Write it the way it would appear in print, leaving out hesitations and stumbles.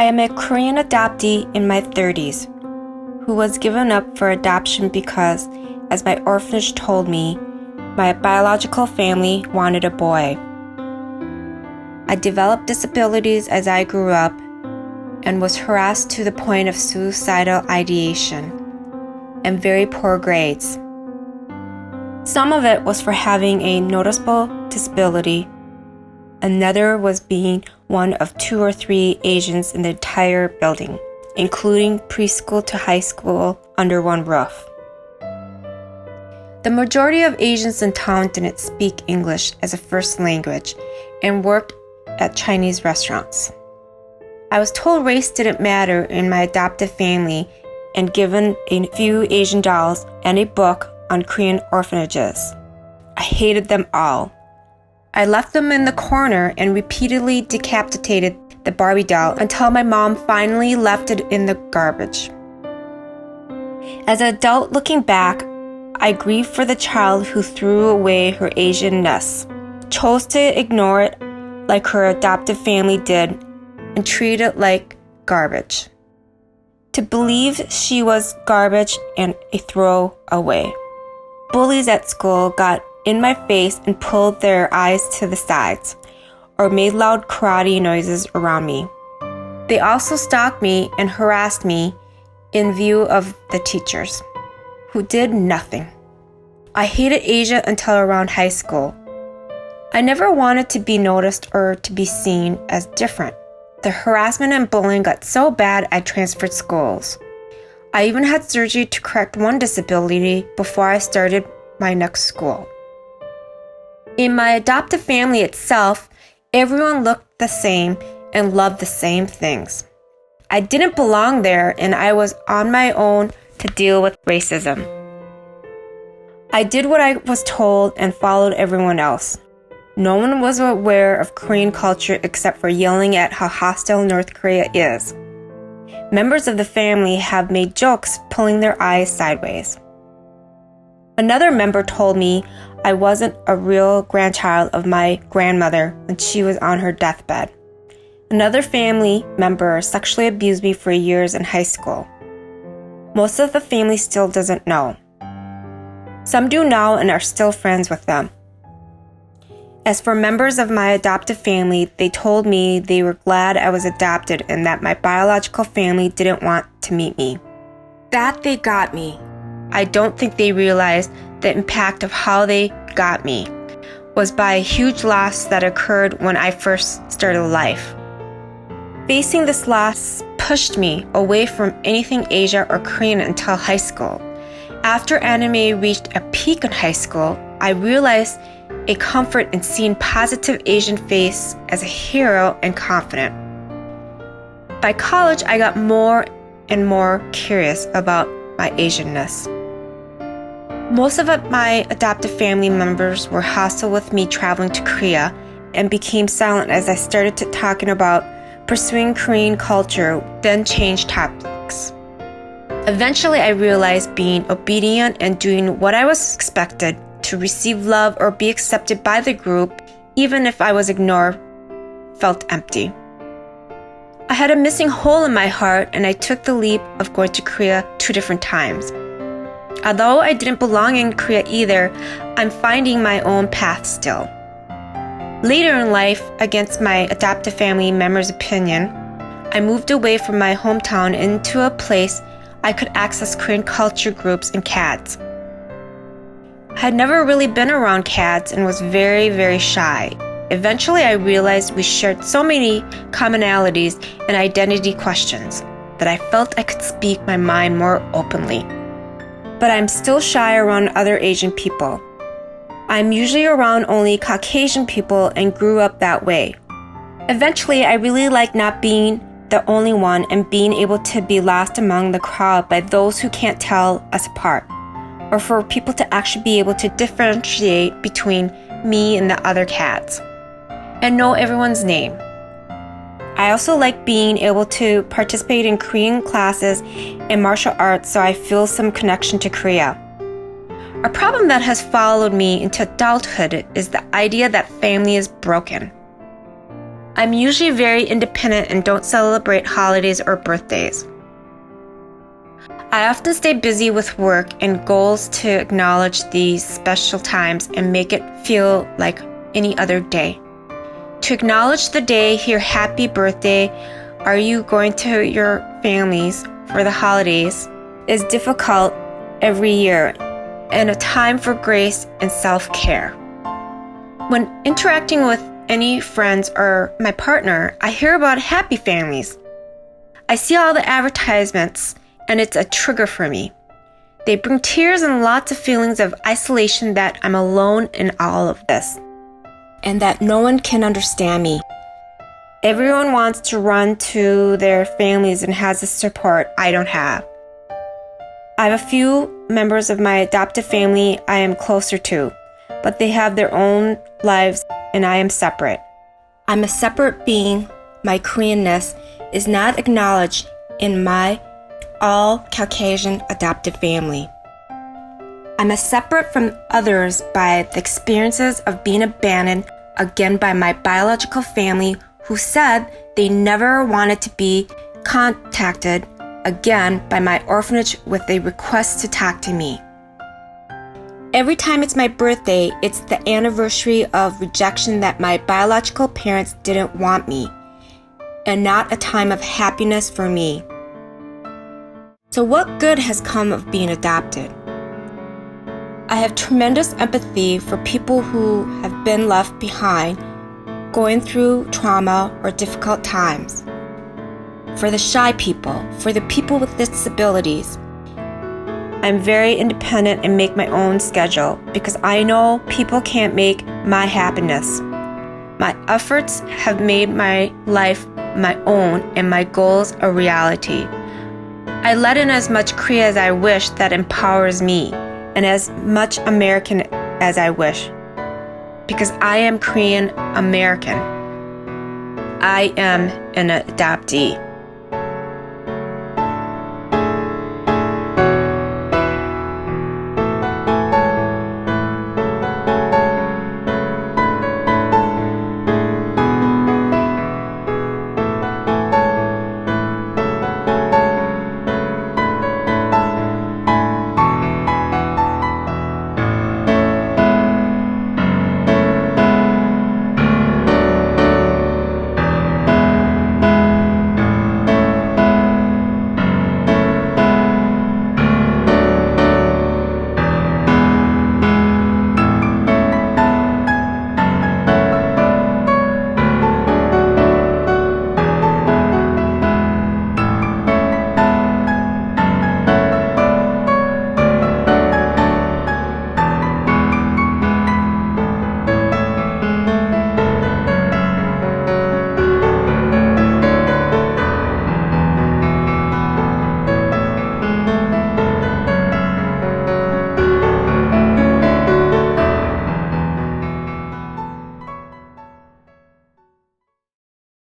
I am a Korean adoptee in my 30s who was given up for adoption because, as my orphanage told me, my biological family wanted a boy. I developed disabilities as I grew up and was harassed to the point of suicidal ideation and very poor grades. Some of it was for having a noticeable disability. Another was being one of 2 or 3 Asians in the entire building, including preschool to high school under one roof. The majority of Asians in town didn't speak English as a first language and worked at Chinese restaurants. I was told race didn't matter in my adoptive family and given a few Asian dolls and a book on Korean orphanages. I hated them all. I left them in the corner and repeatedly decapitated the Barbie doll until my mom finally left it in the garbage. As an adult looking back, I grieve for the child who threw away her Asianness, chose to ignore it like her adoptive family did, and treat it like garbage. To believe she was garbage and a throwaway. Bullies at school got in my face and pulled their eyes to the sides, or made loud karate noises around me. They also stalked me and harassed me in view of the teachers, who did nothing. I hated Asia until around high school. I never wanted to be noticed or to be seen as different. The harassment and bullying got so bad I transferred schools. I even had surgery to correct one disability before I started my next school. In my adoptive family itself, everyone looked the same and loved the same things. I didn't belong there and I was on my own to deal with racism. I did what I was told and followed everyone else. No one was aware of Korean culture except for yelling at how hostile North Korea is. Members of the family have made jokes pulling their eyes sideways. Another member told me I wasn't a real grandchild of my grandmother when she was on her deathbed. Another family member sexually abused me for years in high school. Most of the family still doesn't know. Some do now and are still friends with them. As for members of my adoptive family, they told me they were glad I was adopted and that my biological family didn't want to meet me. That they got me. I don't think they realized the impact of how they got me was by a huge loss that occurred when I first started life. Facing this loss pushed me away from anything Asia or Korean until high school. After anime reached a peak in high school, I realized a comfort in seeing positive Asian face as a hero and confident. By college, I got more and more curious about my Asianness. Most of my adoptive family members were hostile with me traveling to Korea and became silent as I started talking about pursuing Korean culture, then changed topics. Eventually, I realized being obedient and doing what I was expected to receive love or be accepted by the group, even if I was ignored, felt empty. I had a missing hole in my heart and I took the leap of going to Korea 2 different times. Although I didn't belong in Korea either, I'm finding my own path still. Later in life, against my adoptive family members' opinion, I moved away from my hometown into a place I could access Korean culture groups and KADS. I had never really been around KADS and was very, very shy. Eventually, I realized we shared so many commonalities and identity questions that I felt I could speak my mind more openly. But I'm still shy around other Asian people. I'm usually around only Caucasian people and grew up that way. Eventually, I really like not being the only one and being able to be lost among the crowd by those who can't tell us apart, or for people to actually be able to differentiate between me and the other KADS and know everyone's name. I also like being able to participate in Korean classes and martial arts so I feel some connection to Korea. A problem that has followed me into adulthood is the idea that family is broken. I'm usually very independent and don't celebrate holidays or birthdays. I often stay busy with work and goals to acknowledge these special times and make it feel like any other day. To acknowledge the day, hear happy birthday, are you going to your families for the holidays, is difficult every year and a time for grace and self-care. When interacting with any friends or my partner, I hear about happy families. I see all the advertisements and it's a trigger for me. They bring tears and lots of feelings of isolation that I'm alone in all of this and that no one can understand me. Everyone wants to run to their families and has the support I don't have. I have a few members of my adoptive family I am closer to, but they have their own lives and I am separate. I'm a separate being. My Koreanness is not acknowledged in my all-Caucasian adoptive family. I'm a separate from others by the experiences of being abandoned again by my biological family who said they never wanted to be contacted again by my orphanage with a request to talk to me. Every time it's my birthday, it's the anniversary of rejection that my biological parents didn't want me, and not a time of happiness for me. So what good has come of being adopted? I have tremendous empathy for people who have been left behind, going through trauma or difficult times. For the shy people, for the people with disabilities. I'm very independent and make my own schedule because I know people can't make my happiness. My efforts have made my life my own and my goals a reality. I let in as much Korea as I wish that empowers me, and as much American as I wish. Because I am Korean American. I am an adoptee.